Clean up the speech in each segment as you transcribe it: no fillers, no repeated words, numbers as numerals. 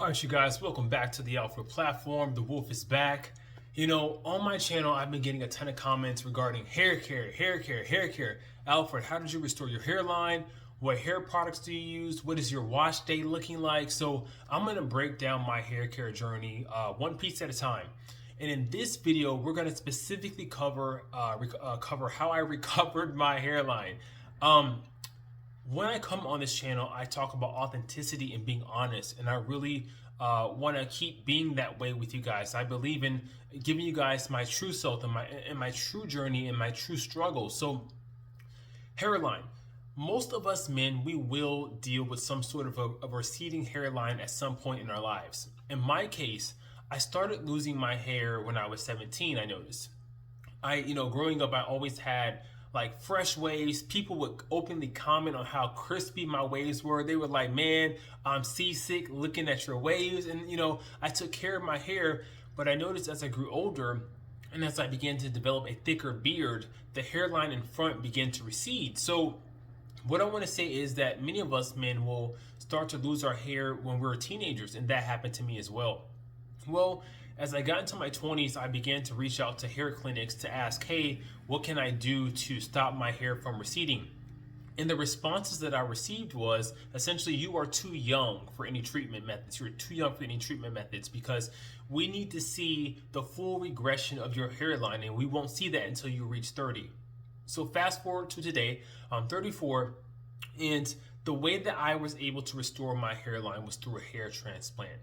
All right, you guys, welcome back to the Alpha platform. The Wolf is back. You know, on my channel, I've been getting a ton of comments regarding hair care, hair care, hair care. Alfred, how did you restore your hairline? What hair products do you use? What is your wash day looking like? So I'm going to break down my hair care journey one piece at a time. And in this video, we're going to specifically cover how I recovered my hairline. When I come on this channel, I talk about authenticity and being honest, and I really want to keep being that way with you guys. I believe in giving you guys my true self and my true journey and my true struggle. So, hairline. Most of us men, we will deal with some sort of a receding hairline at some point in our lives. In my case, I started losing my hair when I was 17, I noticed. Growing up, I always had like fresh waves. People would openly comment on how crispy my waves were. They were like, man, I'm seasick looking at your waves. And, I took care of my hair, but I noticed as I grew older and as I began to develop a thicker beard, the hairline in front began to recede. So what I want to say is that many of us men will start to lose our hair when we're teenagers, and that happened to me as well. Well, as I got into my 20s, I began to reach out to hair clinics to ask, hey, what can I do to stop my hair from receding? And the responses that I received was essentially, you are too young for any treatment methods. You're too young for any treatment methods because we need to see the full regression of your hairline, and we won't see that until you reach 30. So fast forward to today, I'm 34, and the way that I was able to restore my hairline was through a hair transplant.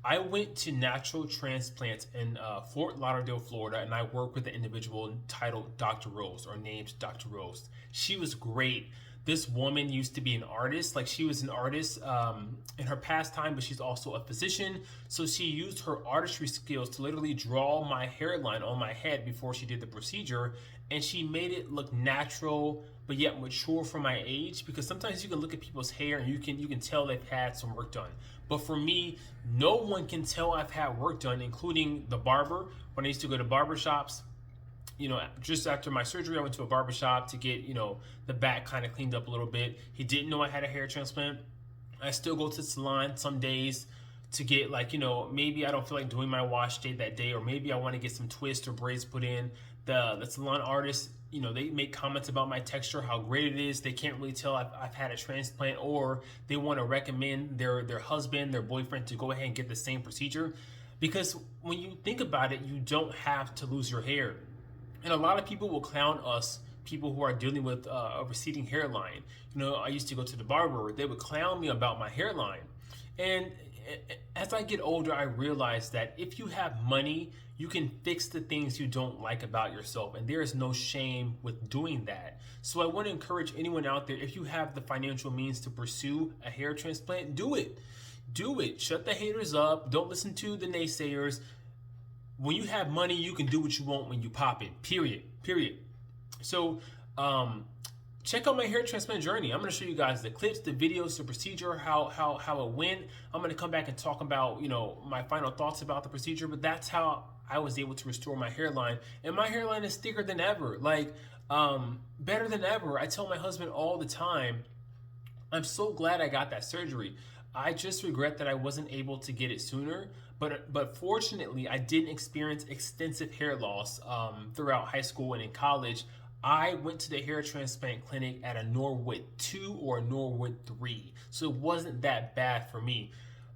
I went to Natural Transplants in Fort Lauderdale, Florida, and I worked with an individual titled Dr. Rose, or named Dr. Rose. She was great. This woman used to be an artist. Like, she was an artist in her pastime, but she's also a physician. So she used her artistry skills to literally draw my hairline on my head before she did the procedure. And she made it look natural, but yet mature for my age. Because sometimes you can look at people's hair and you can tell they've had some work done. But for me, no one can tell I've had work done, including the barber. When I used to go to barber shops, just after my surgery, I went to a barber shop to get, the back kind of cleaned up a little bit. He didn't know I had a hair transplant. I still go to the salon some days to get maybe I don't feel like doing my wash day that day, or maybe I want to get some twists or braids put in. The salon artists, they make comments about my texture, how great it is. They can't really tell I've had a transplant, or they want to recommend their husband, their boyfriend to go ahead and get the same procedure. Because when you think about it, you don't have to lose your hair. And a lot of people will clown us, people who are dealing with a receding hairline. I used to go to the barber. They would clown me about my hairline. And as I get older, I realize that if you have money, you can fix the things you don't like about yourself, and there is no shame with doing that. So I want to encourage anyone out there, if you have the financial means to pursue a hair transplant, do it. Do it. Shut the haters up. Don't listen to the naysayers. When you have money, you can do what you want when you pop it. Period. So check out my hair transplant journey. I'm going to show you guys the clips, the videos, the procedure, how it went. I'm going to come back and talk about, my final thoughts about the procedure, but that's how I was able to restore my hairline. And my hairline is thicker than ever, better than ever. I tell my husband all the time, I'm so glad I got that surgery. I just regret that I wasn't able to get it sooner, but fortunately, I didn't experience extensive hair loss throughout high school and in college. I went to the hair transplant clinic at a Norwood 2 or a Norwood 3, so it wasn't that bad for me.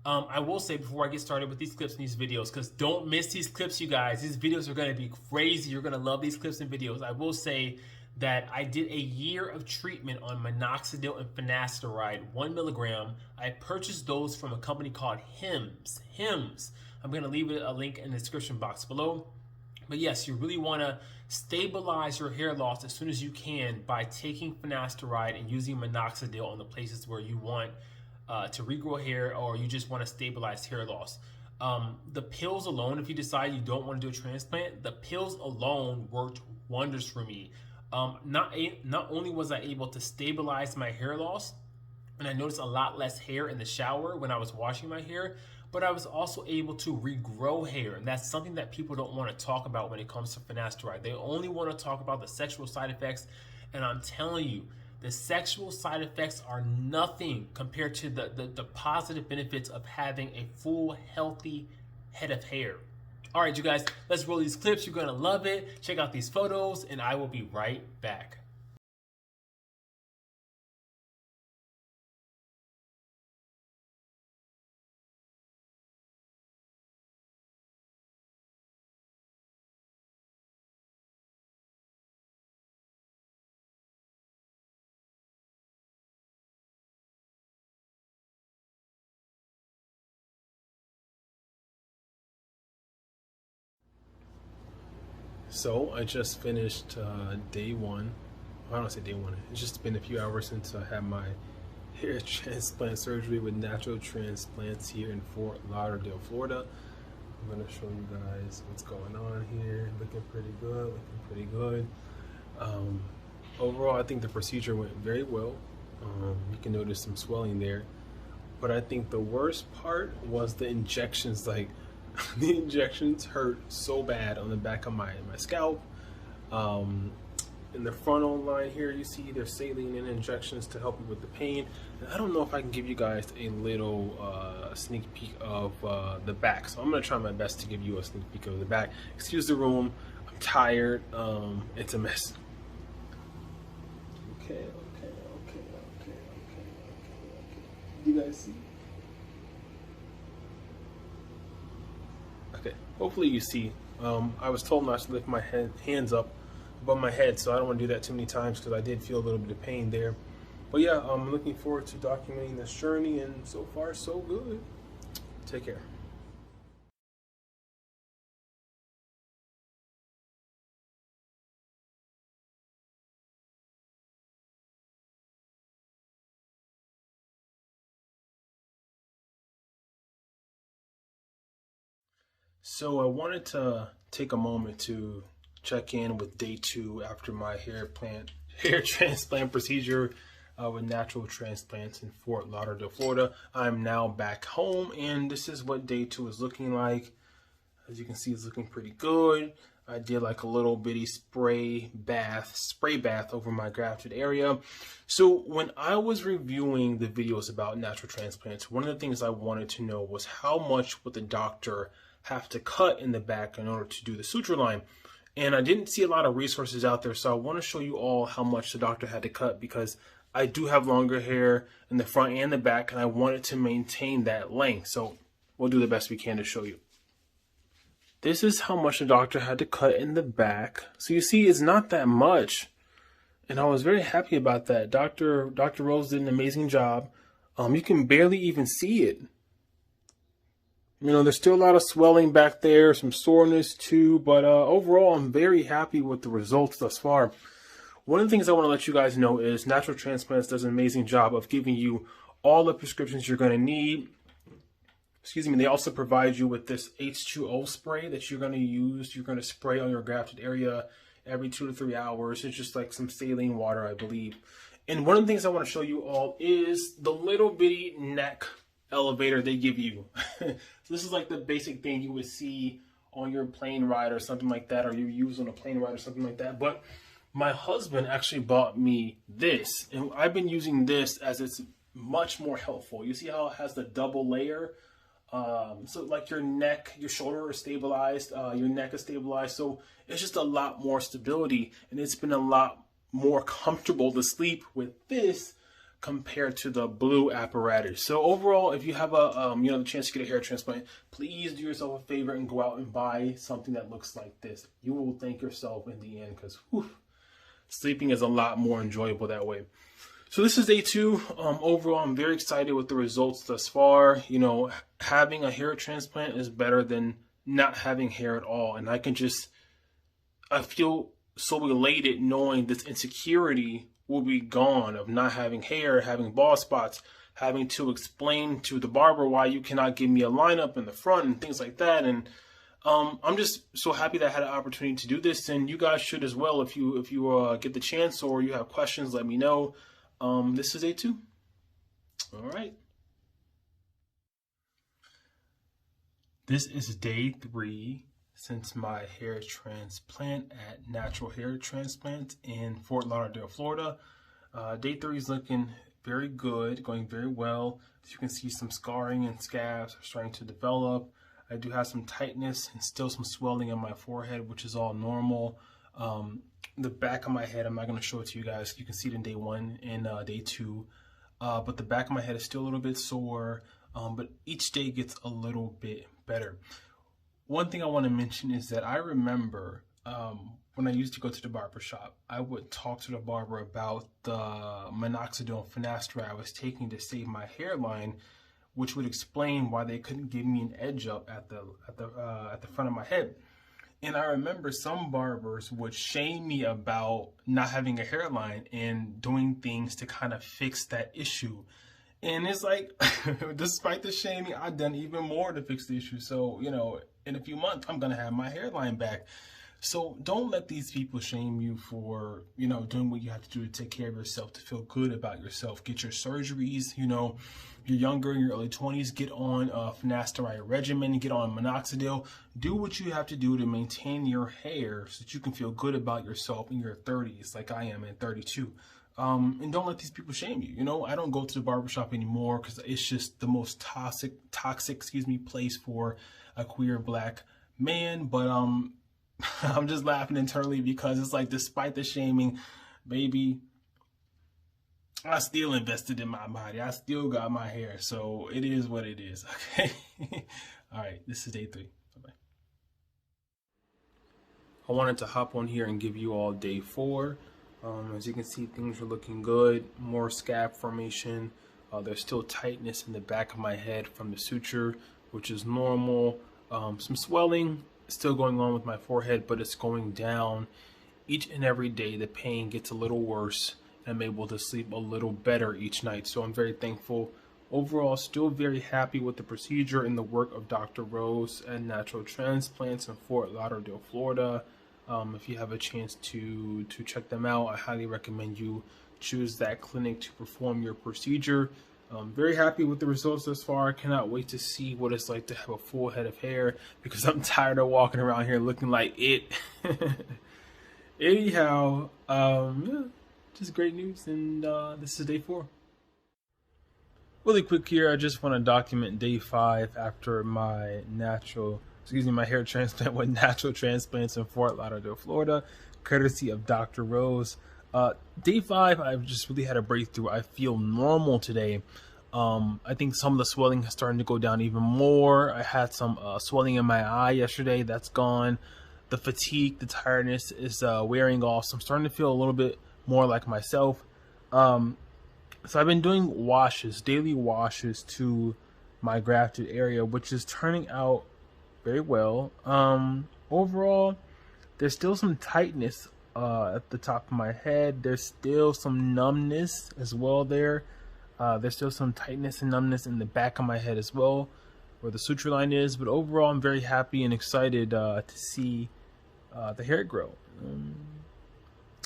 I will say, before I get started with these clips and these videos, because don't miss these clips, you guys. These videos are going to be crazy. You're going to love these clips and videos. I will say that I did a year of treatment on minoxidil and finasteride, 1 milligram. I purchased those from a company called Hims. I'm going to leave a link in the description box below. But yes, you really want to stabilize your hair loss as soon as you can by taking finasteride and using minoxidil on the places where you want to regrow hair, or you just want to stabilize hair loss. The pills alone, if you decide you don't want to do a transplant, the pills alone worked wonders for me. Not only was I able to stabilize my hair loss, and I noticed a lot less hair in the shower when I was washing my hair, but I was also able to regrow hair. And that's something that people don't want to talk about when it comes to finasteride. They only want to talk about the sexual side effects. And I'm telling you, The sexual side effects are nothing compared to the positive benefits of having a full, healthy head of hair. All right, you guys, let's roll these clips. You're going to love it. Check out these photos, and I will be right back. So I just finished day one. I don't say day one. It's just been a few hours since I had my hair transplant surgery with Natural Transplants here in Fort Lauderdale, Florida. I'm gonna show you guys what's going on here. Looking pretty good. Overall, I think the procedure went very well. You can notice some swelling there, but I think the worst part was the injections. Like, the injections hurt so bad on the back of my scalp. In the frontal line here, you see there's saline and injections to help you with the pain. And I don't know if I can give you guys a little sneak peek of the back. So I'm gonna try my best to give you a sneak peek of the back. Excuse the room, I'm tired. It's a mess. Okay. You guys see? Okay, hopefully you see. I was told not to lift my hands up above my head, so I don't want to do that too many times because I did feel a little bit of pain there. But yeah, I'm looking forward to documenting this journey, and so far so good. Take care. So I wanted to take a moment to check in with day 2 after my hair transplant procedure with Natural Transplants in Fort Lauderdale, Florida. I'm now back home, and this is what day 2 is looking like. As you can see, it's looking pretty good. I did like a little bitty spray bath over my grafted area. So when I was reviewing the videos about natural transplants, one of the things I wanted to know was how much would the doctor have to cut in the back in order to do the suture line. And I didn't see a lot of resources out there, so I want to show you all how much the doctor had to cut, because I do have longer hair in the front and the back, and I wanted to maintain that length. So we'll do the best we can to show you. This is how much the doctor had to cut in the back. So you see, it's not that much, and I was very happy about that. Dr. Rose did an amazing job. You can barely even see it. You know, there's still a lot of swelling back there, some soreness too, but overall, I'm very happy with the results thus far. One of the things I want to let you guys know is Natural Transplants does an amazing job of giving you all the prescriptions you're going to need. Excuse me, they also provide you with this H2O spray that you're going to use. You're going to spray on your grafted area every 2 to 3 hours. It's just like some saline water, I believe. And one of the things I want to show you all is the little bitty neck elevator they give you. So this is like the basic thing you would see on your plane ride or something like that, or you use on a plane ride or something like that. But my husband actually bought me this, and I've been using this as it's much more helpful. You see how it has the double layer? So like your neck, your shoulder is stabilized, your neck is stabilized. So it's just a lot more stability, and it's been a lot more comfortable to sleep with this compared to the blue apparatus. So overall, if you have a the chance to get a hair transplant, please do yourself a favor and go out and buy something that looks like this. You will thank yourself in the end, because sleeping is a lot more enjoyable that way. So this is day 2. Overall, I'm very excited with the results thus far. You know, having a hair transplant is better than not having hair at all. And I feel so elated knowing this insecurity will be gone of not having hair, having bald spots, having to explain to the barber why you cannot give me a lineup in the front and things like that. And I'm just so happy that I had an opportunity to do this, and you guys should as well. If you get the chance or you have questions, let me know. This is day 2. All right. This is day 3 since my hair transplant at Natural Hair Transplants in Fort Lauderdale, Florida. Day 3 is looking very good, going very well. As you can see, some scarring and scabs are starting to develop. I do have some tightness and still some swelling on my forehead, which is all normal. The back of my head, I'm not going to show it to you guys. You can see it in day 1 and day 2. But the back of my head is still a little bit sore, but each day gets a little bit better. One thing I want to mention is that I remember when I used to go to the barber shop, I would talk to the barber about the minoxidil and finasteride I was taking to save my hairline, which would explain why they couldn't give me an edge up at the front of my head. And I remember some barbers would shame me about not having a hairline and doing things to kind of fix that issue. And it's like, despite the shaming, I've done even more to fix the issue. So, you know, in a few months, I'm going to have my hairline back. So don't let these people shame you for, you know, doing what you have to do to take care of yourself, to feel good about yourself. Get your surgeries, you know, you're younger, in your early 20s, get on a finasteride regimen, get on minoxidil. Do what you have to do to maintain your hair so that you can feel good about yourself in your 30s, like I am at 32. And don't let these people shame you. You know, I don't go to the barbershop anymore because it's just the most toxic, place for a queer black man. But I'm just laughing internally because it's like, despite the shaming, baby, I still invested in my body. I still got my hair. So it is what it is. Okay. All right. This is day 3. Bye-bye. I wanted to hop on here and give you all day 4. As you can see, things are looking good. More scab formation. There's still tightness in the back of my head from the suture, which is normal. Some swelling still going on with my forehead, but it's going down each and every day. The pain gets a little worse. I'm able to sleep a little better each night, so I'm very thankful. Overall, still very happy with the procedure and the work of Dr. Rose and Natural Transplants in Fort Lauderdale, Florida. If you have a chance to check them out, I highly recommend you choose that clinic to perform your procedure. Very happy with the results thus far. I cannot wait to see what it's like to have a full head of hair because I'm tired of walking around here looking like it. Anyhow, yeah, just great news, and this is day 4. Really quick here, I just want to document day 5 after my my hair transplant with Natural Transplants in Fort Lauderdale, Florida, courtesy of Dr. Rose. Day 5, I've just really had a breakthrough. I feel normal today. I think some of the swelling is starting to go down even more. I had some swelling in my eye yesterday. That's gone. The fatigue, the tiredness is wearing off. So I'm starting to feel a little bit more like myself. So I've been doing daily washes to my grafted area, which is turning out very well. Overall, there's still some tightness at the top of my head. There's still some numbness as well there. There's still some tightness and numbness in the back of my head as well, where the suture line is. But overall, I'm very happy and excited to see the hair grow.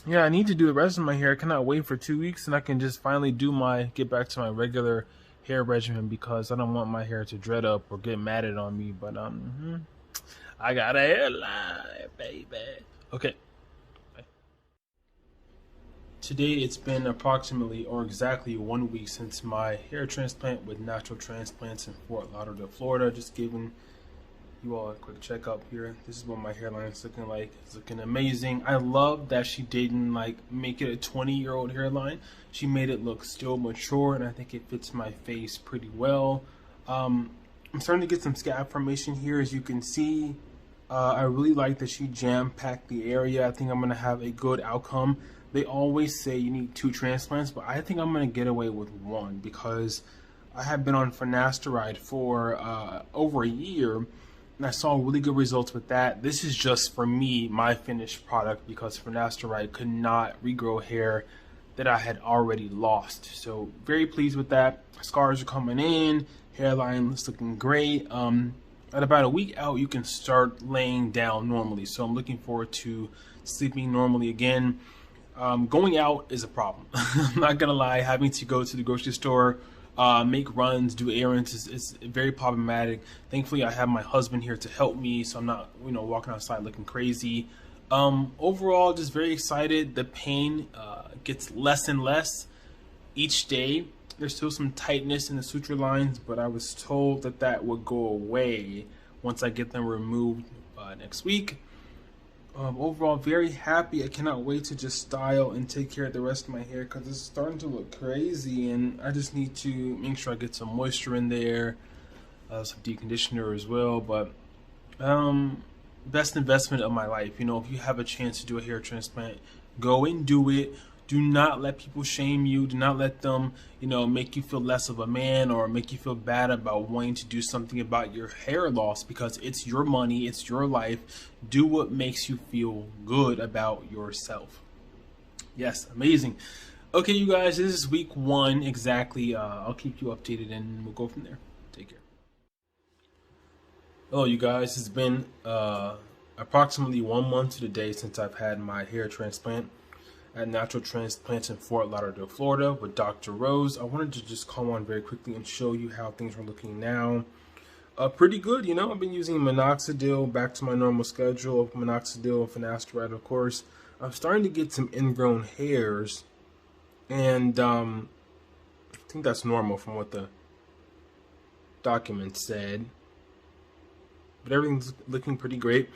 Yeah, I need to do the rest of my hair. I cannot wait for 2 weeks, and I can just finally get back to my regular hair regimen because I don't want my hair to dread up or get matted on me. But I got a hairline, baby. Okay. Today it's been approximately or exactly 1 week since my hair transplant with Natural Transplants in Fort Lauderdale, Florida. Just giving you all a quick checkup here. This is what my hairline is looking like. It's looking amazing. I love that she didn't make it a 20-year-old hairline. She made it look still mature, and I think it fits my face pretty well. I'm starting to get some scab formation here, as you can see. I really like that she jam-packed the area. I think I'm going to have a good outcome. They always say you need 2 transplants, but I think I'm going to get away with 1 because I have been on finasteride for over a year, and I saw really good results with that. This is just, for me, my finished product because finasteride could not regrow hair that I had already lost. So very pleased with that. Scars are coming in, hairline is looking great. At about a week out, you can start laying down normally. So I'm looking forward to sleeping normally again. Going out is a problem. I'm not gonna lie, having to go to the grocery store, make runs, do errands is very problematic. Thankfully, I have my husband here to help me, so I'm not, walking outside looking crazy. Overall, just very excited. The pain gets less and less each day. There's still some tightness in the suture lines, but I was told that that would go away once I get them removed next week. Overall, very happy. I cannot wait to just style and take care of the rest of my hair because it's starting to look crazy, and I just need to make sure I get some moisture in there, some deep conditioner as well. But best investment of my life. You know, if you have a chance to do a hair transplant, go and do it. Do not let people shame you. Do not let them, you know, make you feel less of a man or make you feel bad about wanting to do something about your hair loss, because it's your money, it's your life. Do what makes you feel good about yourself. Yes, amazing. Okay, you guys, this is week 1 exactly. I'll keep you updated and we'll go from there. Take care. Hello, you guys. It's been approximately 1 month to the day since I've had my hair transplant at Natural Transplants in Fort Lauderdale, Florida with Dr. Rose. I wanted to just come on very quickly and show you how things are looking now. Pretty good, you know. I've been using minoxidil back to my normal schedule of minoxidil and finasteride, of course. I'm starting to get some ingrown hairs, and I think that's normal from what the document said. But everything's looking pretty great.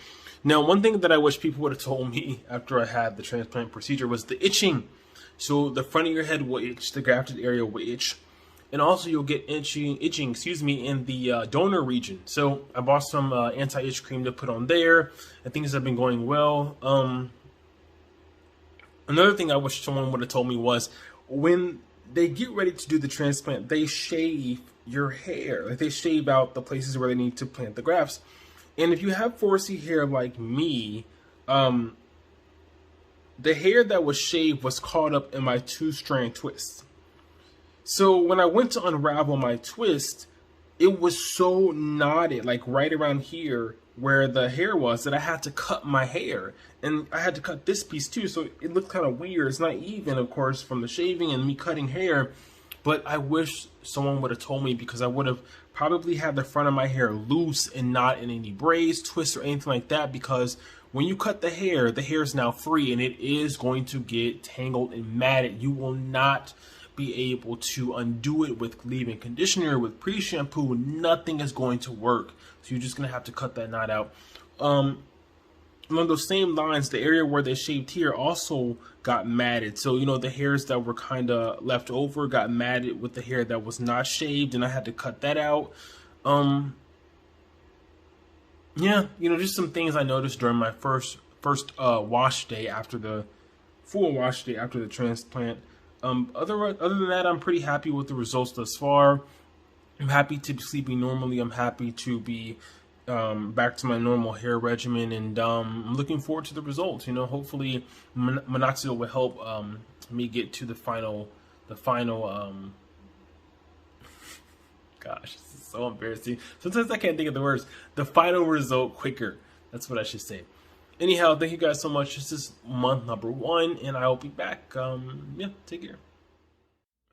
Now, one thing that I wish people would have told me after I had the transplant procedure was the itching. So the front of your head will itch, the grafted area will itch, and also you'll get itching, in the donor region. So I bought some anti-itch cream to put on there, and things have been going well. Another thing I wish someone would have told me was when they get ready to do the transplant, they shave your hair. Like, they shave out the places where they need to plant the grafts. And if you have 4C hair like me, the hair that was shaved was caught up in my 2-strand twist. So when I went to unravel my twist, it was so knotted, like right around here where the hair was, that I had to cut my hair. And I had to cut this piece too, so it looked kind of weird. It's not even, of course, from the shaving and me cutting hair. But I wish someone would have told me, because I would have probably had the front of my hair loose and not in any braids, twists, or anything like that. Because when you cut the hair is now free, and it is going to get tangled and matted. You will not be able to undo it with leave-in conditioner, with pre-shampoo. Nothing is going to work. So you're just going to have to cut that knot out. Along those same lines, the area where they shaved here also got matted. So, you know, the hairs that were kind of left over got matted with the hair that was not shaved, and I had to cut that out. Yeah, you know, just some things I noticed during my first wash day after the full wash day after the transplant. Other than that, I'm pretty happy with the results thus far. I'm happy to be sleeping normally. I'm happy to be back to my normal hair regimen, and I'm looking forward to the results. You know, hopefully minoxidil will help me get to the final gosh, this is so embarrassing. Sometimes I can't think of the words. The final result quicker. That's what I should say. Anyhow, thank you guys so much. This is month number 1, and I'll be back. Yeah, take care.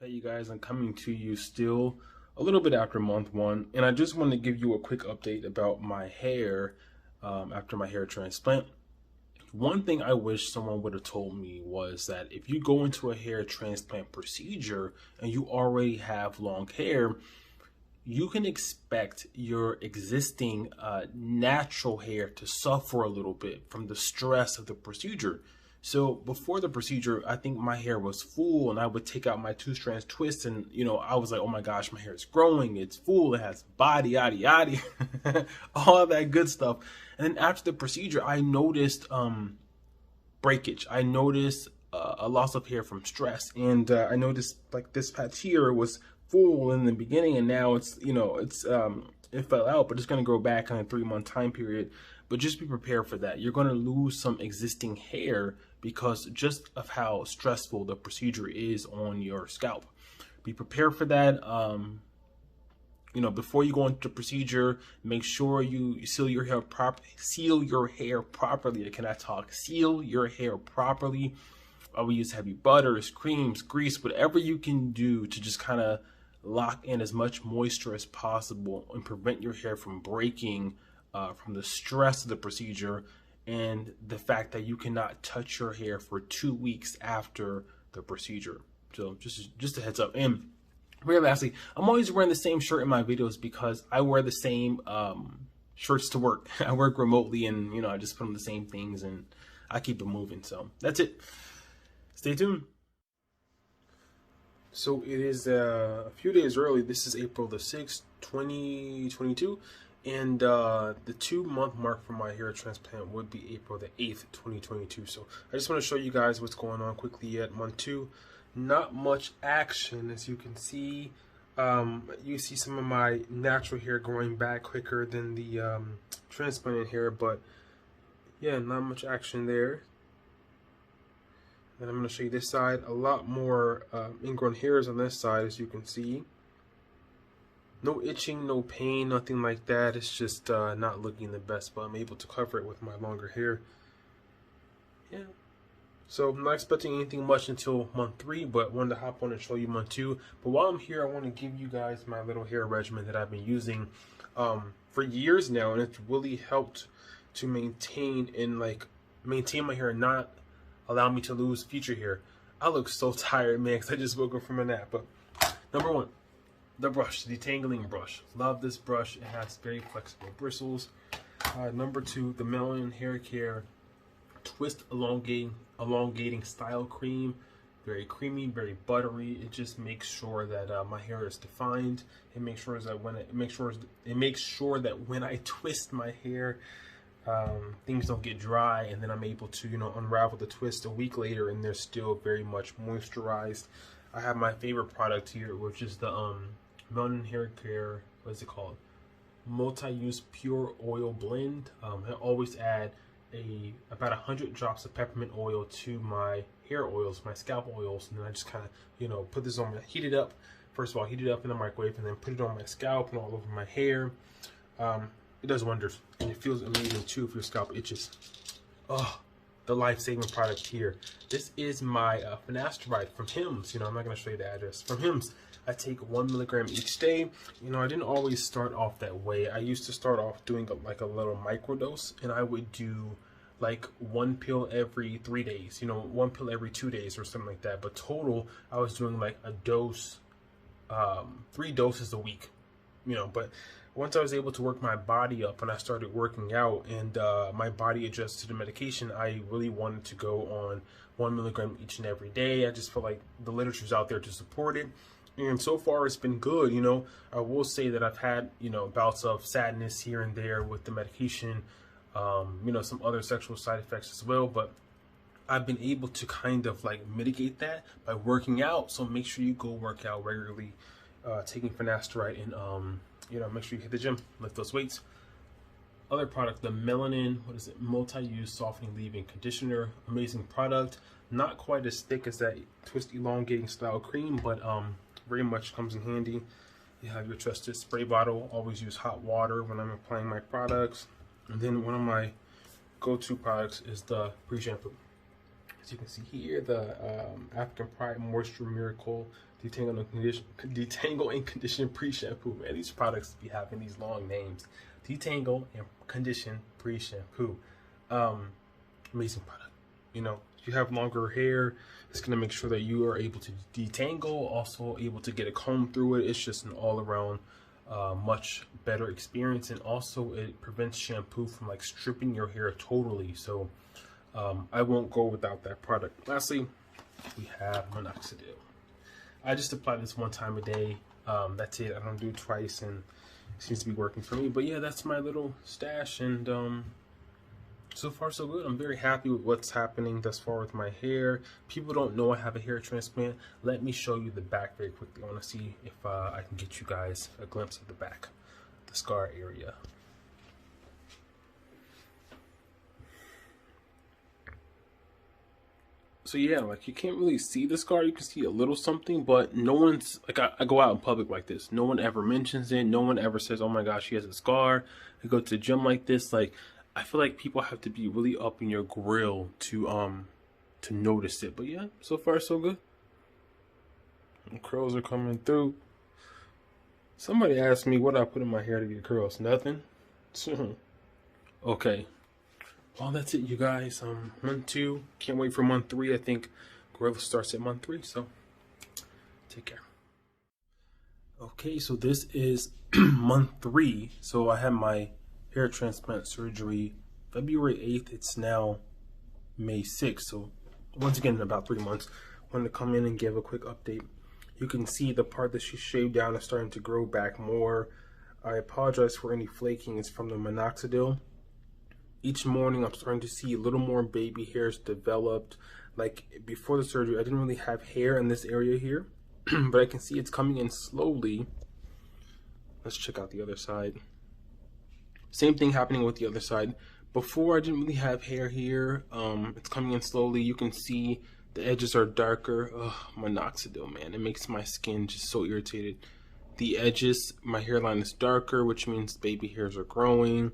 Hey, you guys, I'm coming to you still a little bit after month 1, and I just want to give you a quick update about my hair after my hair transplant. One thing I wish someone would have told me was that if you go into a hair transplant procedure and you already have long hair, you can expect your existing natural hair to suffer a little bit from the stress of the procedure. So before the procedure, I think my hair was full, and I would take out my 2-strand twist, and, you know, I was like, oh my gosh, my hair is growing, it's full, it has body, yada, yada, all of that good stuff. And then after the procedure, I noticed breakage. I noticed a loss of hair from stress, and I noticed like this patch here was full in the beginning, and now it's, you know, it's it fell out, but it's going to grow back in a 3-month time period. But just be prepared for that. You're going to lose some existing hair because just of how stressful the procedure is on your scalp. Be prepared for that. You know, before you go into the procedure, make sure you seal your hair properly. Seal your hair properly. I cannot talk. Seal your hair properly. I will use heavy butters, creams, grease, whatever you can do to just kind of lock in as much moisture as possible and prevent your hair from breaking from the stress of the procedure. and the fact that you cannot touch your hair for 2 weeks after the procedure. So just a heads up. And very lastly, I'm always wearing the same shirt in my videos because I wear the same shirts to work. I work remotely, and you know, I just put on the same things and I keep it moving. So that's it. Stay tuned. So it is a few days early. This is April the 6th, 2022. And the 2-month mark for my hair transplant would be April the 8th, 2022. So I just want to show you guys what's going on quickly at month 2. Not much action, as you can see. You see some of my natural hair growing back quicker than the transplanted hair, but yeah, not much action there. And I'm going to show you this side. A lot more ingrown hairs on this side, as you can see. No itching, no pain, nothing like that. It's just not looking the best, but I'm able to cover it with my longer hair. Yeah. So I'm not expecting anything much until month 3, but wanted to hop on and show you month 2. But while I'm here, I want to give you guys my little hair regimen that I've been using for years now, and it's really helped to maintain my hair and not allow me to lose future hair. I look so tired, man, because I just woke up from a nap. But number 1, the brush, the detangling brush. Love this brush. It has very flexible bristles. Number 2, the Melanin Hair Care Twist Elongating Style Cream. Very creamy, very buttery. It just makes sure that my hair is defined. It makes sure that when I twist my hair, things don't get dry, and then I'm able to, you know, unravel the twist a week later and they're still very much moisturized. I have my favorite product here, which is the Melanin Hair Care, what is it called? Multi-use pure oil blend. I always add about 100 drops of peppermint oil to my hair oils, my scalp oils, and then I just kind of, you know, put this on heat it up. First of all, heat it up in the microwave, and then put it on my scalp and all over my hair. It does wonders, and it feels amazing too if your scalp itches. Oh, the life-saving product here. This is my finasteride from Hims. You know, I'm not going to show you the address. From Hims, I take 1 milligram each day. You know, I didn't always start off that way. I used to start off doing like a little microdose, and I would do like 1 pill every 3 days. You know, 1 pill every 2 days or something like that. But total, I was doing like a dose, 3 doses a week. You know, but once I was able to work my body up and I started working out and my body adjusted to the medication, I really wanted to go on 1 milligram each and every day. I just felt like the literature's out there to support it. And so far it's been good. You know, I will say that I've had, you know, bouts of sadness here and there with the medication, you know, some other sexual side effects as well, but I've been able to kind of like mitigate that by working out. So make sure you go work out regularly, taking finasteride, and you know, make sure you hit the gym, lift those weights. Other product, the Melanin, what is it? Multi-use softening leave-in conditioner. Amazing product. Not quite as thick as that twist elongating style cream, but very much comes in handy. You have your trusted spray bottle. Always use hot water when I'm applying my products. And then one of my go-to products is the pre-shampoo. As you can see here, the African Pride Moisture Miracle Detangle and Condition Pre-Shampoo. Man, these products be having these long names. Detangle and Condition Pre-Shampoo. Amazing product. You know, if you have longer hair, it's going to make sure that you are able to detangle, also able to get a comb through it. It's just an all-around much better experience, and also it prevents shampoo from like stripping your hair totally. So I won't go without that product. Lastly, we have minoxidil. I just apply this 1 time a day. That's it. I don't do it twice, and it seems to be working for me. But yeah, that's my little stash, and so far so good. I'm very happy with what's happening thus far with my hair. People don't know I have a hair transplant. Let me show you the back very quickly. I want to see if I can get you guys a glimpse of the back, the scar area. So yeah, like you can't really see the scar. You can see a little something, but no one's like, I go out in public like this. No one ever mentions it. No one ever says, oh my gosh, she has a scar. I go to the gym like this. Like, I feel like people have to be really up in your grill to notice it. But yeah, so far so good. And curls are coming through. Somebody asked me what I put in my hair to get curls. Nothing. Okay. Well, that's it, you guys. Month 2. Can't wait for month 3. I think growth starts at month 3. So take care. Okay, so this is month 3. So I had my hair transplant surgery February 8th. It's now May 6th. So once again, in about 3 months, I wanted to come in and give a quick update. You can see the part that she shaved down is starting to grow back more. I apologize for any flaking. It's from the minoxidil. Each morning I'm starting to see a little more baby hairs developed. Like before the surgery, I didn't really have hair in this area here, but I can see it's coming in slowly. Let's check out the other side. Same thing happening with the other side. Before I didn't really have hair here. It's coming in slowly. You can see the edges are darker. Ugh, minoxidil, man. It makes my skin just so irritated. The edges, my hairline is darker, which means baby hairs are growing.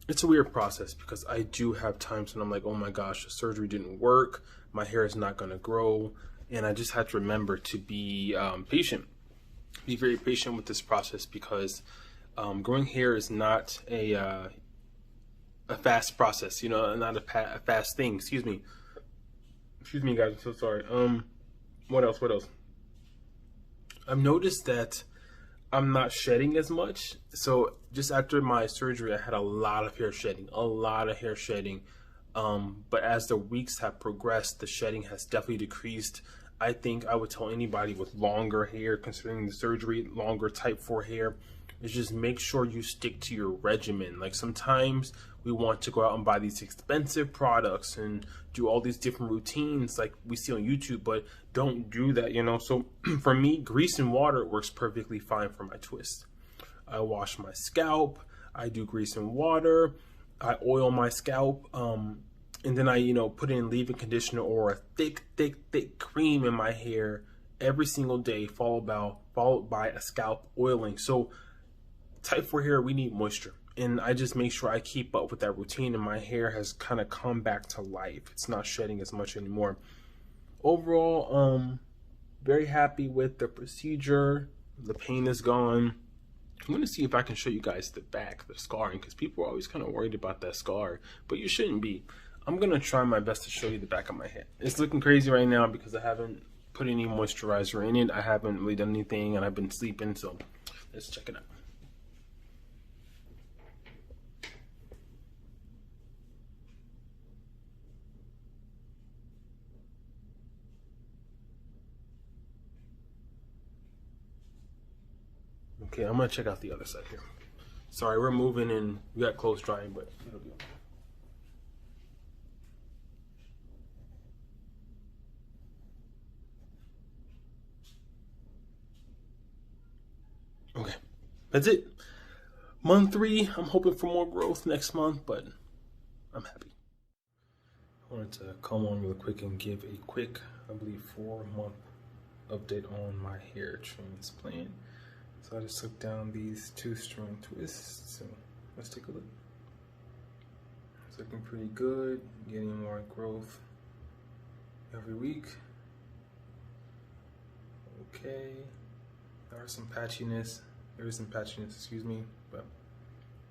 It's a weird process because I do have times when I'm like, oh my gosh, the surgery didn't work. My hair is not going to grow. And I just had to remember to be patient. Be very patient with this process because growing hair is not a fast process, you know, not a fast thing. Excuse me, guys. I'm so sorry. What else? I've noticed that I'm not shedding as much. So just after my surgery, I had a lot of hair shedding, but as the weeks have progressed, the shedding has definitely decreased. I think I would tell anybody with longer hair, considering the surgery, longer type 4 hair, is just make sure you stick to your regimen. Like sometimes we want to go out and buy these expensive products and do all these different routines like we see on YouTube, but don't do that, you know. So for me, grease and water works perfectly fine for my twist. I wash my scalp, I do grease and water, I oil my scalp, and then I, you know, put in leave-in conditioner or a thick cream in my hair every single day, followed by a scalp oiling. So type 4 hair, we need moisture, and I just make sure I keep up with that routine, and my hair has kind of come back to life. It's not shedding as much anymore. Overall, very happy with the procedure. The pain is gone. I'm going to see if I can show you guys the back, the scarring, because people are always kind of worried about that scar, but you shouldn't be. I'm going to try my best to show you the back of my head. It's looking crazy right now because I haven't put any moisturizer in it. I haven't really done anything, and I've been sleeping, so let's check it out. Okay, I'm gonna check out the other side here. Sorry, we're moving and we got clothes drying, but it'll be okay. Okay, that's it. Month 3, I'm hoping for more growth next month, but I'm happy. I wanted to come on real quick and give a quick, I believe, 4-month update on my hair transplant. So I just took down these 2-strand twists, so let's take a look. It's looking pretty good, getting more growth every week. Okay, there is some patchiness, excuse me, but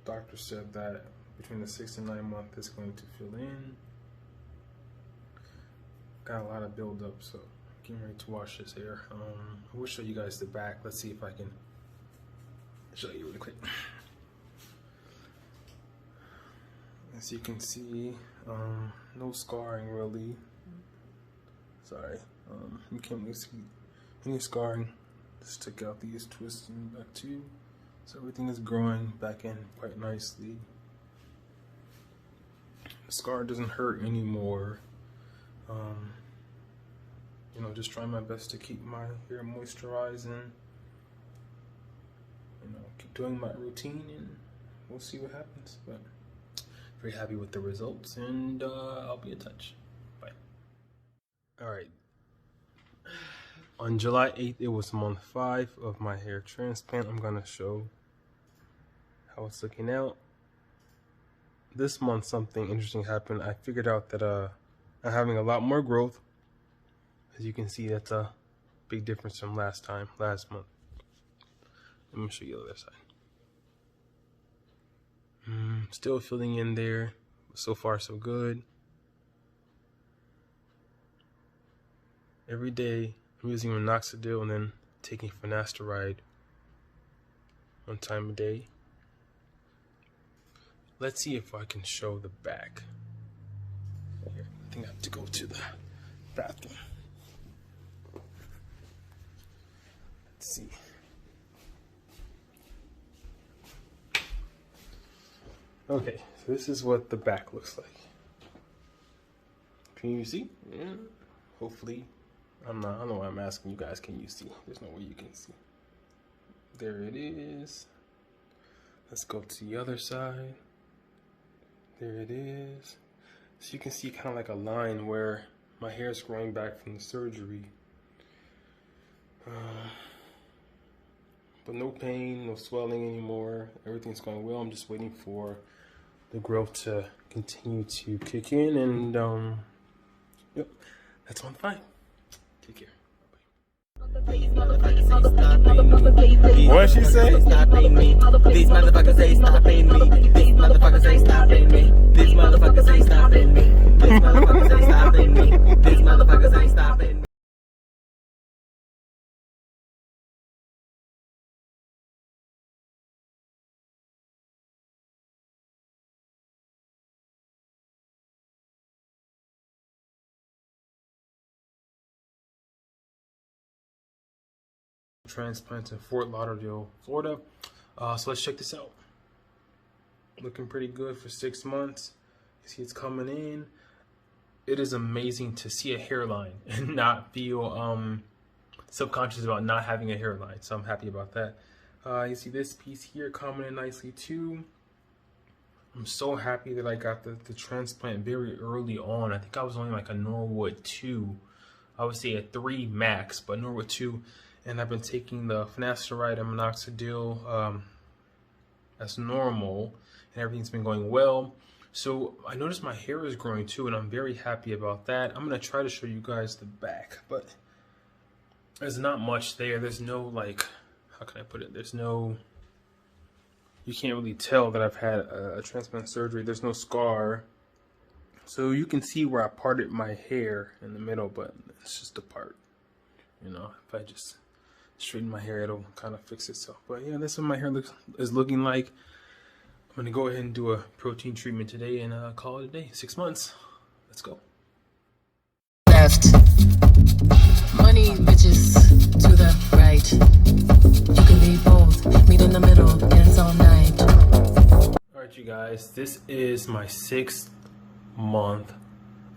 doctor said that between the 6 and 9 month is going to fill in. Got a lot of buildup, so getting ready to wash this hair. I will show you guys the back. Let's see if I can show you really quick. As you can see, no scarring really. Sorry, you can't really see any scarring. Just took out these twists in the back too, so everything is growing back in quite nicely. The scar doesn't hurt anymore. You know, just trying my best to keep my hair moisturized and, you know, keep doing my routine, and we'll see what happens. But very happy with the results, and I'll be in touch. Bye. All right. On July 8th, it was month 5 of my hair transplant. I'm gonna show how it's looking out. This month, something interesting happened. I figured out that I'm having a lot more growth. As you can see, that's a big difference from last month. Let me show you the other side. Still filling in there. So far, so good. Every day, I'm using minoxidil and then taking finasteride 1 time a day. Let's see if I can show the back. Here, I think I have to go to the bathroom. Let's see. Okay, so this is what the back looks like. Can you see? Yeah. Hopefully, I don't know why I'm asking you guys. Can you see? There's no way you can see. There it is. Let's go to the other side. There it is. So you can see kind of like a line where my hair is growing back from the surgery. But no pain, no swelling anymore. Everything's going well. I'm just waiting for the growth to continue to kick in, and yep, that's on fine. Take care. What she say? These motherfuckers ain't stopping me. These motherfuckers ain't stopping me. These motherfuckers ain't stopping me. These motherfuckers ain't stopping me. These motherfuckers ain't stopping me. Transplants in Fort Lauderdale, Florida. So let's check this out. Looking pretty good for 6 months. You see it's coming in. It is amazing to see a hairline and not feel subconscious about not having a hairline. So I'm happy about that. You see this piece here coming in nicely too. I'm so happy that I got the transplant very early on. I think I was only like a Norwood 2. I would say a 3 max, but Norwood 2. And I've been taking the finasteride and minoxidil as normal, and everything's been going well. So I noticed my hair is growing too, and I'm very happy about that. I'm gonna try to show you guys the back, but there's not much there. There's no, like, how can I put it? There's no, you can't really tell that I've had a transplant surgery. There's no scar. So you can see where I parted my hair in the middle, but it's just a part. You know, if I just straighten my hair, it'll kind of fix itself. But yeah, that's what my hair is looking like. I'm gonna go ahead and do a protein treatment today and call it a day. 6 months. Let's go. Left. Money, bitches to the right. You can be both. Meet in the middle. Dance all night. All right, you guys. This is my 6th month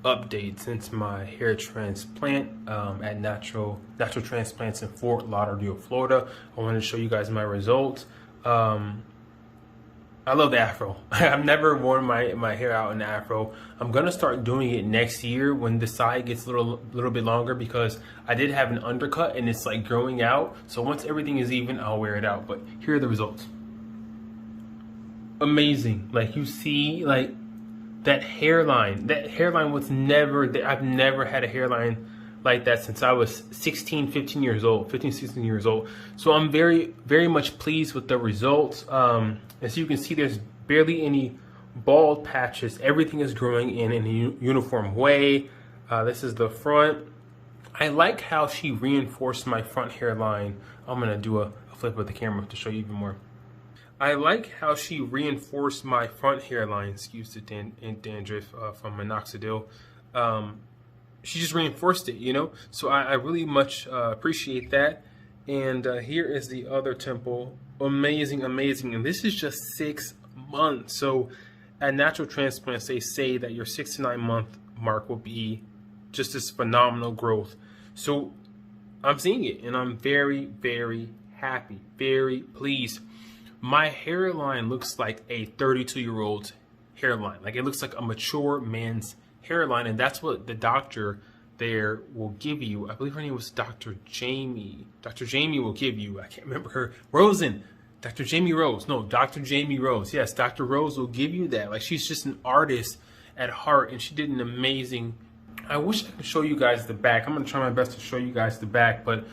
update since my hair transplant at Natural Transplants in Fort Lauderdale, Florida. I wanted to show you guys my results. I love the afro. I've never worn my hair out in the afro. I'm gonna start doing it next year when the side gets a little bit longer, because I did have an undercut and it's like growing out. So once everything is even, I'll wear it out. But here are the results. Amazing. Like, you see, like, that hairline was never, I've never had a hairline like that since I was 16 16 years old. So I'm very, very much pleased with the results. As you can see, there's barely any bald patches. Everything is growing in a uniform way. This is the front. I like how she reinforced my front hairline. I'm gonna do a flip of the camera to show you even more. I like how she reinforced my front hairline, excuse the dandruff from minoxidil. She just reinforced it, you know? So I really much appreciate that. And here is the other temple. Amazing, amazing. And this is just 6 months. So at Natural Transplants, they say that your 6 to 9 month mark will be just this phenomenal growth. So I'm seeing it, and I'm very, very happy, very pleased. My hairline looks like a 32-year-old's hairline. Like, it looks like a mature man's hairline, and that's what the doctor there will give you. I believe her name was Dr. Jamie. Dr. Jamie will give you, I can't remember her, Rosen. Dr. Jamie Rose. No, Dr. Jamie Rose. Yes, Dr. Rose will give you that. Like, she's just an artist at heart, and she did an amazing. I wish I could show you guys the back. I'm going to try my best to show you guys the back, but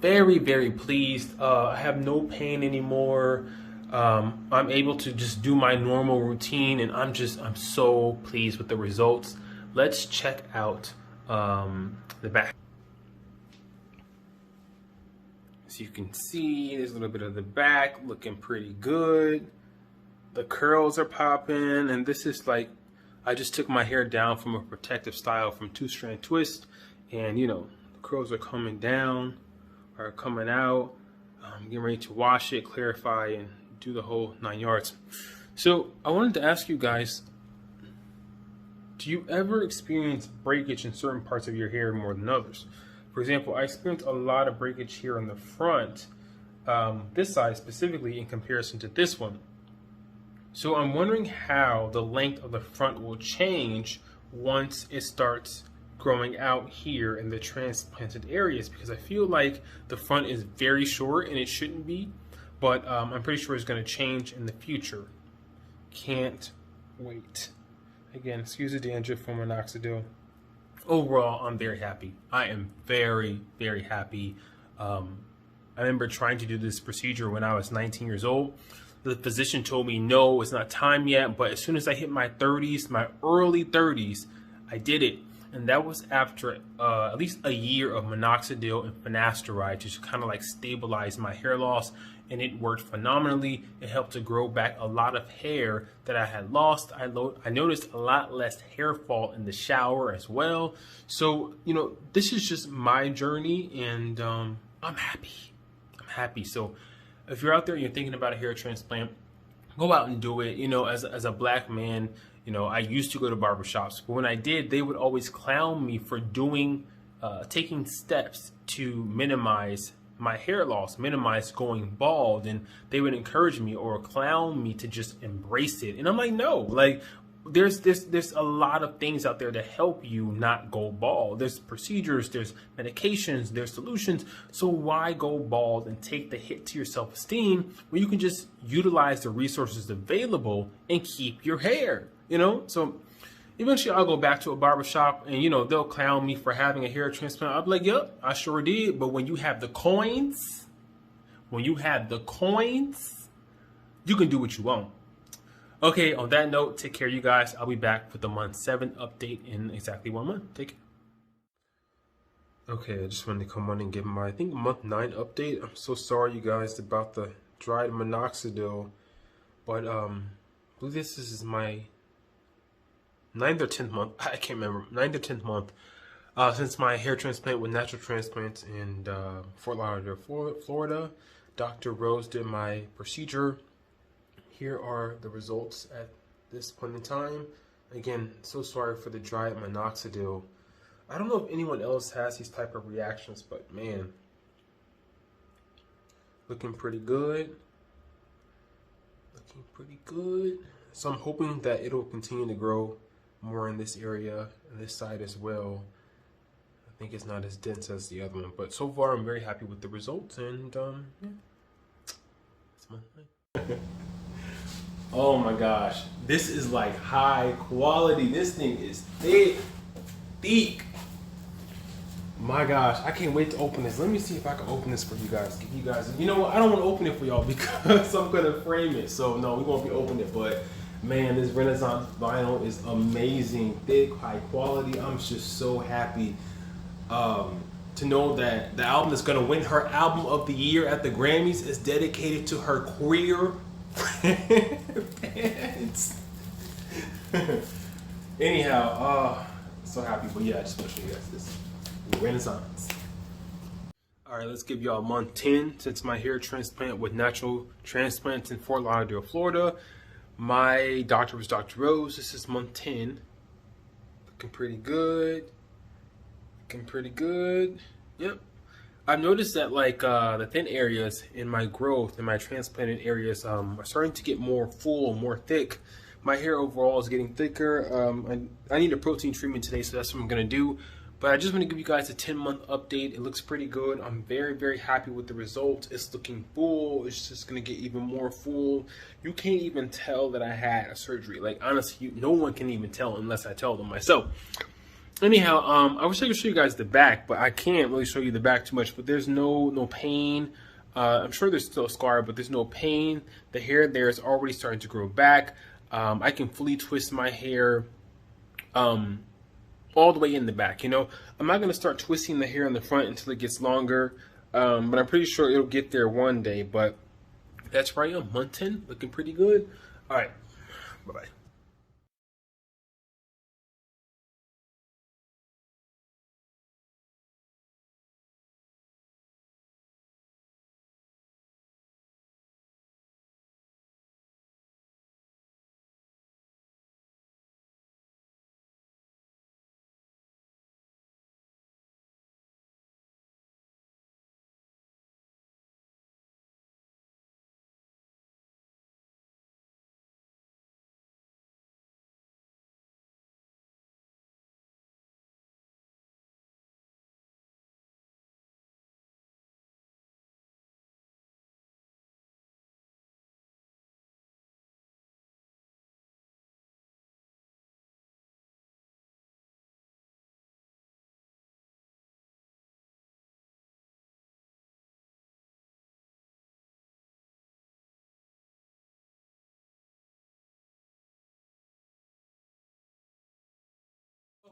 very, very pleased. I have no pain anymore. I'm able to just do my normal routine, and I'm so pleased with the results. Let's check out the back. So you can see there's a little bit of the back looking pretty good. The curls are popping, and this is like, I just took my hair down from a protective style from 2-strand twist, and you know, the curls are coming down, are coming out. I'm getting ready to wash it, clarify, and do the whole 9 yards. So I wanted to ask you guys, do you ever experience breakage in certain parts of your hair more than others? For example, I experienced a lot of breakage here on the front, this side specifically, in comparison to this one. So I'm wondering how the length of the front will change once it starts growing out here in the transplanted areas, because I feel like the front is very short and it shouldn't be, but I'm pretty sure it's going to change in the future. Can't wait. Again, excuse the dandruff from minoxidil. Overall, I'm very happy. I am very, very happy. I remember trying to do this procedure when I was 19 years old. The physician told me, no, it's not time yet. But as soon as I hit my 30s, my early 30s, I did it. And that was after at least a year of minoxidil and finasteride to kind of like stabilize my hair loss. And it worked phenomenally. It helped to grow back a lot of hair that I had lost. I noticed a lot less hair fall in the shower as well. So, you know, this is just my journey, and I'm happy. I'm happy. So if you're out there and you're thinking about a hair transplant, go out and do it. You know, as a black man, you know, I used to go to barbershops, but when I did, they would always clown me for taking steps to minimize my hair loss, minimize going bald, and they would encourage me or clown me to just embrace it. And I'm like, no, like there's a lot of things out there to help you not go bald. There's procedures, there's medications, there's solutions. So why go bald and take the hit to your self-esteem when you can just utilize the resources available and keep your hair, you know? So eventually I'll go back to a barbershop and, you know, they'll clown me for having a hair transplant. I'll be like, yep, I sure did. But when you have the coins, you can do what you want. Okay, on that note, take care, you guys. I'll be back with the month 7 update in exactly 1 month. Take care. Okay, I just wanted to come on and give my, I think, month 9 update. I'm so sorry, you guys, about the dried minoxidil. But I believe this is my 9th or 10th month, I can't remember, 9th or 10th month since my hair transplant with Natural Transplants in Fort Lauderdale, Florida. Dr. Rose did my procedure. Here are the results at this point in time. Again, so sorry for the dried minoxidil. I don't know if anyone else has these type of reactions, but man, looking pretty good. Looking pretty good. So I'm hoping that it'll continue to grow more in this area, and this side as well. I think it's not as dense as the other one, but so far I'm very happy with the results, and yeah, it's my thing. Oh my gosh, this is like high quality. This thing is thick. My gosh, I can't wait to open this. Let me see if I can open this for you guys. Give you guys, you know what? I don't want to open it for y'all because I'm gonna frame it. So no, we won't be opening it, but man, this Renaissance vinyl is amazing, thick, high quality. I'm just so happy to know that the album that's going to win her album of the year at the Grammys is dedicated to her queer fans. Anyhow, so happy. But yeah, I just want to show you guys this Renaissance. All right, let's give y'all month 10 since my hair transplant with Natural Transplants in Fort Lauderdale, Florida. My doctor was Dr. Rose. This is month 10. Looking pretty good. Looking pretty good. Yep. I've noticed that like the thin areas in my growth, in my transplanted areas, are starting to get more full, more thick. My hair overall is getting thicker. I need a protein treatment today, so that's what I'm going to do. But I just want to give you guys a 10-month update. It looks pretty good. I'm very, very happy with the results. It's looking full. It's just going to get even more full. You can't even tell that I had a surgery. Like, honestly, no one can even tell unless I tell them myself. Anyhow, I wish I could show you guys the back, but I can't really show you the back too much. But there's no pain. I'm sure there's still a scar, but there's no pain. The hair there is already starting to grow back. I can fully twist my hair all the way in the back. You know, I'm not going to start twisting the hair in the front until it gets longer, but I'm pretty sure it'll get there one day. But that's right, I'm muntin, looking pretty good. All right, bye-bye.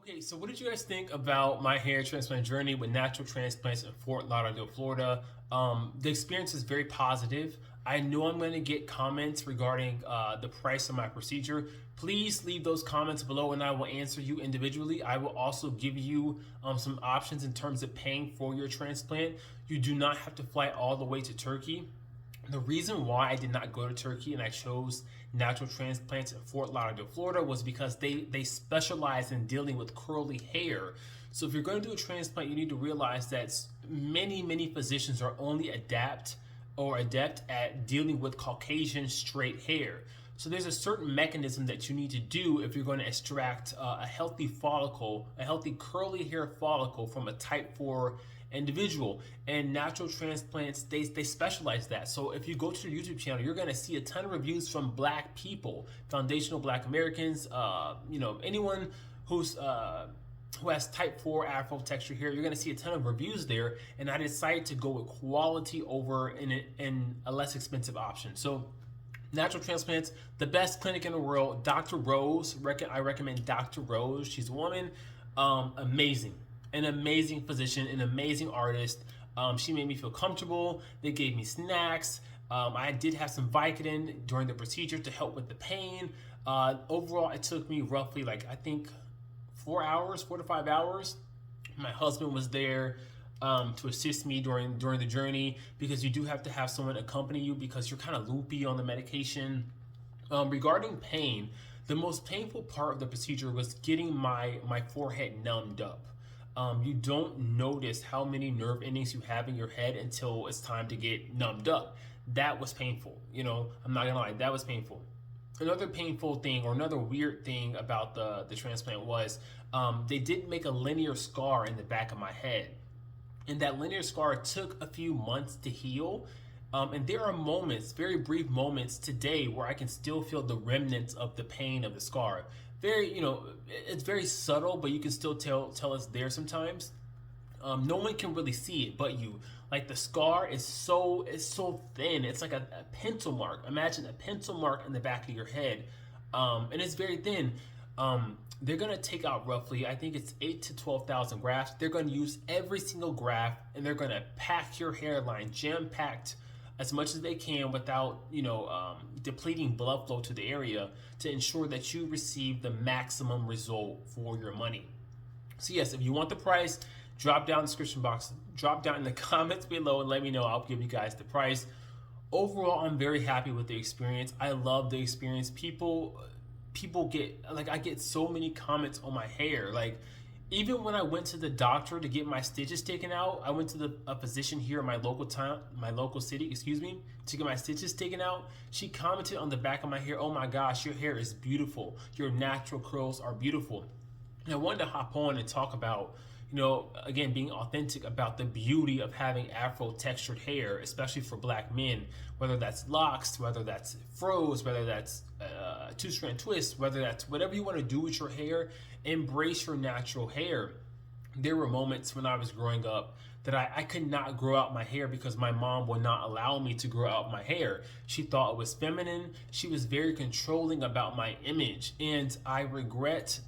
Okay, so what did you guys think about my hair transplant journey with natural transplants in Fort Lauderdale, Florida? The experience is very positive. I know I'm going to get comments regarding the price of my procedure. Please leave those comments below and I will answer you individually. I will also give you some options in terms of paying for your transplant. You do not have to fly all the way to Turkey. The reason why I did not go to Turkey and I chose natural transplants in Fort Lauderdale, Florida was because they specialize in dealing with curly hair. So if you're going to do a transplant, you need to realize that many physicians are only adept at dealing with Caucasian straight hair. So there's a certain mechanism that you need to do if you're going to extract a healthy follicle, a healthy curly hair follicle from a type 4 individual. And natural transplants, they specialize that. So if you go to their YouTube channel, you're going to see a ton of reviews from Black people, foundational Black Americans, anyone who has type 4 Afro texture hair. You're going to see a ton of reviews there, and I decided to go with quality over in a less expensive option. So natural transplants, the best clinic in the world, Dr. Rose. I recommend Dr. Rose. She's a woman, amazing. An amazing physician, an amazing artist. She made me feel comfortable. They gave me snacks. I did have some Vicodin during the procedure to help with the pain. Overall, it took me roughly, I think 4 to 5 hours. My husband was there to assist me during the journey, because you do have to have someone accompany you because you're kind of loopy on the medication. Regarding pain, the most painful part of the procedure was getting my forehead numbed up. You don't notice how many nerve endings you have in your head until it's time to get numbed up. That was painful. I'm not gonna lie, that was painful. Another painful thing, or another weird thing about the transplant was they did make a linear scar in the back of my head. And that linear scar took a few months to heal. And there are moments, very brief moments today, where I can still feel the remnants of the pain of the scar. It's very subtle, but you can still tell it's there sometimes. No one can really see it but you. Like, the scar is so thin. It's like a pencil mark. Imagine a pencil mark in the back of your head, and it's very thin. They're gonna take out roughly, I think it's 8 to 12,000 grafts. They're gonna use every single graft, and they're gonna pack your hairline, jam-packed as much as they can without depleting blood flow to the area, to ensure that you receive the maximum result for your money. So yes, if you want the price, drop down in the description box, drop down in the comments below and let me know. I'll give you guys the price. Overall, I'm very happy with the experience. I love the experience. People get, I get so many comments on my hair. Even when I went to the doctor to get my stitches taken out, I went to a physician here in my local city, to get my stitches taken out. She commented on the back of my hair, "Oh my gosh, your hair is beautiful. Your natural curls are beautiful." And I wanted to hop on and talk about, again, being authentic about the beauty of having Afro textured hair, especially for Black men, whether that's locks, whether that's froze, whether that's two-strand twist, whether that's whatever you want to do with your hair. Embrace your natural hair. There were moments when I was growing up that I could not grow out my hair because my mom would not allow me to grow out my hair. She thought it was feminine. She was very controlling about my image, and I regret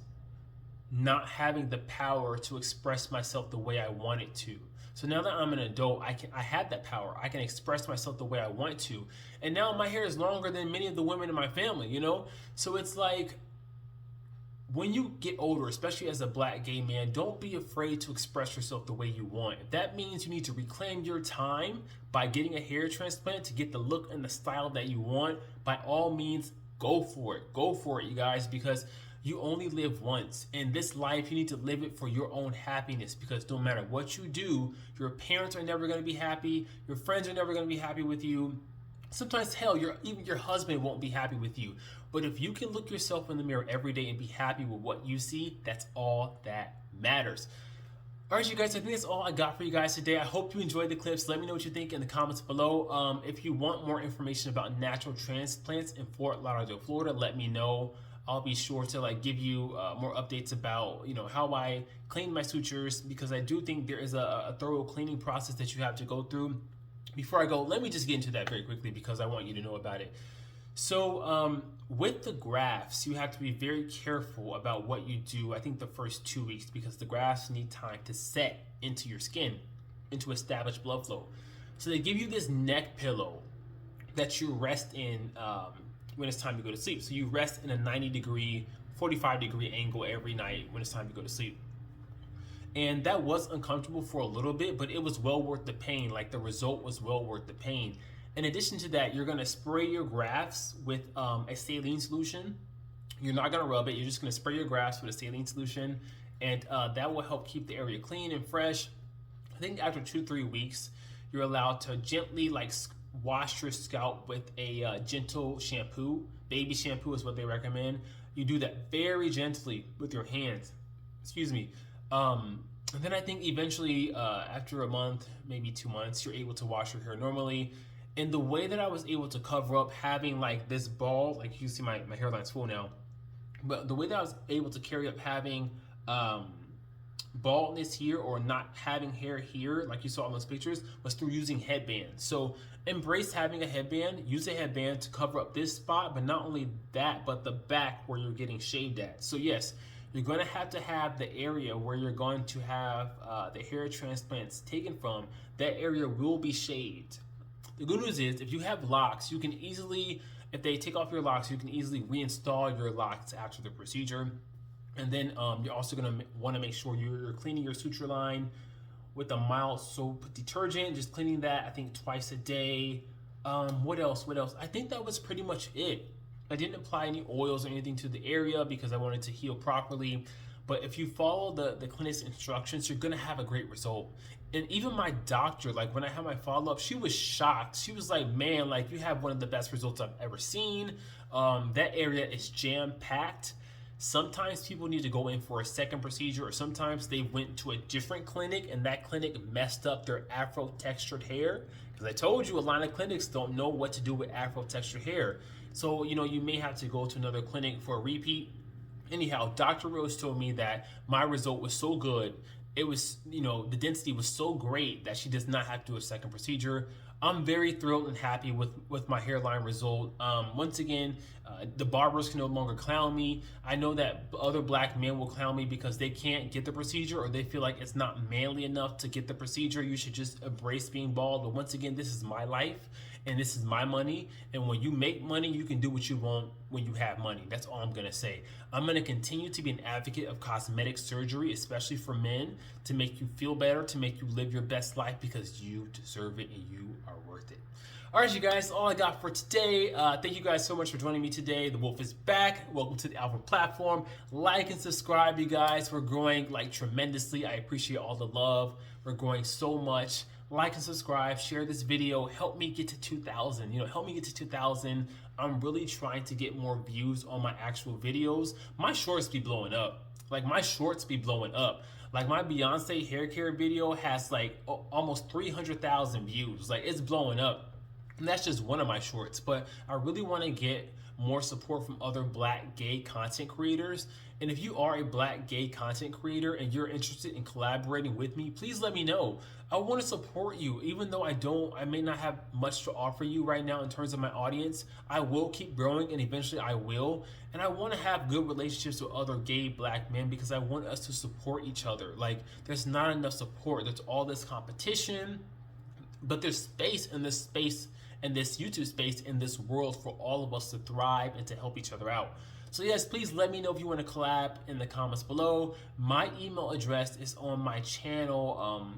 not having the power to express myself the way I wanted to. So now that I'm an adult, I have that power. I can express myself the way I want to. And now my hair is longer than many of the women in my family, you know? So it's like, when you get older, especially as a black gay man, don't be afraid to express yourself the way you want. If that means you need to reclaim your time by getting a hair transplant to get the look and the style that you want, by all means, go for it. Go for it, you guys, because you only live once. In this life, you need to live it for your own happiness, because no matter what you do, your parents are never going to be happy. Your friends are never going to be happy with you. Sometimes, hell, even your husband won't be happy with you. But if you can look yourself in the mirror every day and be happy with what you see, that's all that matters. All right, you guys, I think that's all I got for you guys today. I hope you enjoyed the clips. Let me know what you think in the comments below. If you want more information about natural transplants in Fort Lauderdale, Florida, let me know. I'll be sure to give you more updates about how I clean my sutures, because I do think there is a thorough cleaning process that you have to go through. Before I go, let me just get into that very quickly because I want you to know about it. So with the grafts, you have to be very careful about what you do, I think the first 2 weeks, because the grafts need time to set into your skin, into established blood flow. So they give you this neck pillow that you rest in when it's time to go to sleep. So you rest in a 90-degree, 45-degree angle every night when it's time to go to sleep. And that was uncomfortable for a little bit, but it was well worth the pain. Like, the result was well worth the pain. In addition to that, you're gonna spray your grafts with a saline solution. You're not gonna rub it, you're just gonna spray your grafts with a saline solution, and that will help keep the area clean and fresh. I think after 2-3 weeks, you're allowed to gently wash your scalp with a gentle shampoo. Baby shampoo is what they recommend. You do that very gently with your hands. Excuse me. And then I think eventually, after a month, maybe 2 months, you're able to wash your hair normally. And the way that I was able to cover up having this bald, you see my hairline's full now, but the way that I was able to carry up having baldness here, or not having hair here like you saw in those pictures, was through using headbands. So embrace having a headband. Use a headband to cover up this spot, but not only that, but the back where you're getting shaved at. So yes, you're going to have the area where you're going to have the hair transplants taken from. That area will be shaved. The good news is, if you have locks, you can easily, if they take off your locks, you can easily reinstall your locks after the procedure. And then you're also going to want to make sure you're cleaning your suture line with a mild soap detergent, just cleaning that, I think, twice a day. What else? I think that was pretty much it. I didn't apply any oils or anything to the area because I wanted to heal properly. But if you follow the clinic's instructions, you're gonna have a great result. And even my doctor, when I had my follow-up, she was shocked. She was like, man, you have one of the best results I've ever seen. That area is jam-packed. Sometimes people need to go in for a second procedure, or sometimes they went to a different clinic and that clinic messed up their afro-textured hair. Because I told you, a lot of clinics don't know what to do with afro-textured hair. So, you may have to go to another clinic for a repeat. Anyhow, Dr. Rose told me that my result was so good. It was, the density was so great that she does not have to do a second procedure. I'm very thrilled and happy with my hairline result. Once again, the barbers can no longer clown me. I know that other black men will clown me because they can't get the procedure, or they feel like it's not manly enough to get the procedure. You should just embrace being bald. But once again, this is my life and this is my money. And when you make money, you can do what you want when you have money. That's all I'm gonna say. I'm gonna continue to be an advocate of cosmetic surgery, especially for men, to make you feel better, to make you live your best life, because you deserve it and you are worth it. All right, you guys, all I got for today. Thank you guys so much for joining me today. The Wolf is back. Welcome to the Alpha platform. Like and subscribe, you guys. We're growing tremendously. I appreciate all the love. We're growing so much. Like and subscribe, share this video, help me get to 2,000, help me get to 2,000. I'm really trying to get more views on my actual videos. My shorts be blowing up. My shorts be blowing up. My Beyonce hair care video has almost 300,000 views. It's blowing up. And that's just one of my shorts, but I really want to get more support from other black gay content creators. And if you are a black gay content creator and you're interested in collaborating with me, please let me know. I want to support you, even though I may not have much to offer you right now in terms of my audience. I will keep growing, and eventually I will. And I want to have good relationships with other gay black men because I want us to support each other. Like, there's not enough support. There's all this competition, but there's space in this YouTube space, in this world, for all of us to thrive and to help each other out. So yes, please let me know if you want to collab in the comments below. My email address is on my channel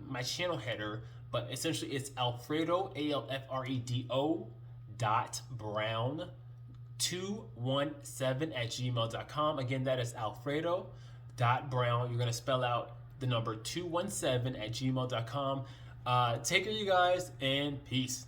header, but essentially it's Alfredo, ALFREDO .brown 217@gmail.com. Again, that is Alfredo.brown. You're gonna spell out the number 217@gmail.com. Take care, you guys, and peace.